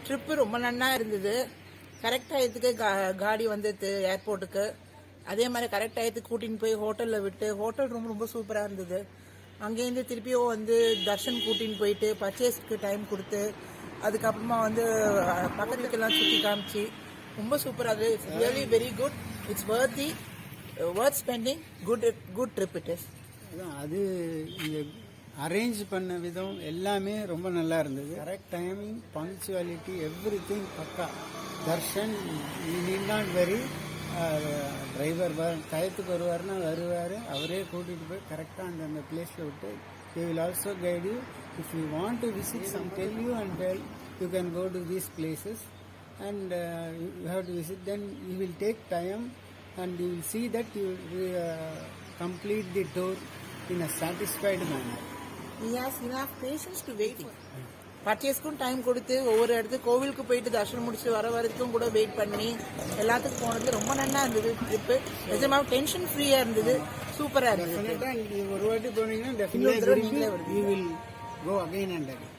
Trip ரொம்ப நல்லா இருந்தது. கரெக்ட் டயத்துக்கு காடி வந்தது ஏர்போர்ட்டுக்கு. அதே மாதிரி கரெக்ட் டயத்துக்கு கூட்டின்னு போய் ஹோட்டலில் விட்டு, ஹோட்டல் ரூம் ரொம்ப சூப்பராக இருந்தது. அங்கேருந்து திருப்பியும் வந்து தர்ஷன் கூட்டின்னு போயிட்டு பர்ச்சேஸ்க்கு டைம் கொடுத்து, அதுக்கப்புறமா வந்து பக்கத்துக்கெல்லாம் சுற்றி காமிச்சு ரொம்ப சூப்பராக இருக்குது. It's really very good. It's worth spending. Good trip it is. அது இந்த அரேஞ்ச் பண்ண விதம் எல்லாமே ரொம்ப நல்லா இருந்தது. Correct timing, punctuality, everything பக்கா. Darshan need not worry driver டயத்துக்கு வருவார்னா வருவார், அவரே கூட்டிகிட்டு போய் கரெக்டாக அந்த பிளேஸில் விட்டு he will also guide you. If you want to visit some, tell you and tell you can go to these places and you have to visit. Then you will take time and you will see that you will complete the tour in a satisfied manner. He has enough patience to waiting. பர்ச்சேஸ்க்கும் time கொடுத்து ஒவ்வொரு இடத்துக்கு கோவிலுக்கு போயிட்டு தர்ஷனம் முடிச்சு வர வரைக்கும் கூட வெயிட் பண்ணி எல்லாத்துக்கும் போனது ரொம்ப நல்லா இருந்தது. ட்ரிப்பு நிஜமாக டென்ஷன் ஃப்ரீயா இருந்தது. சூப்பரா இருந்தது. ஒரு வாட்டி போனீங்கன்னா definitely you will go again and again.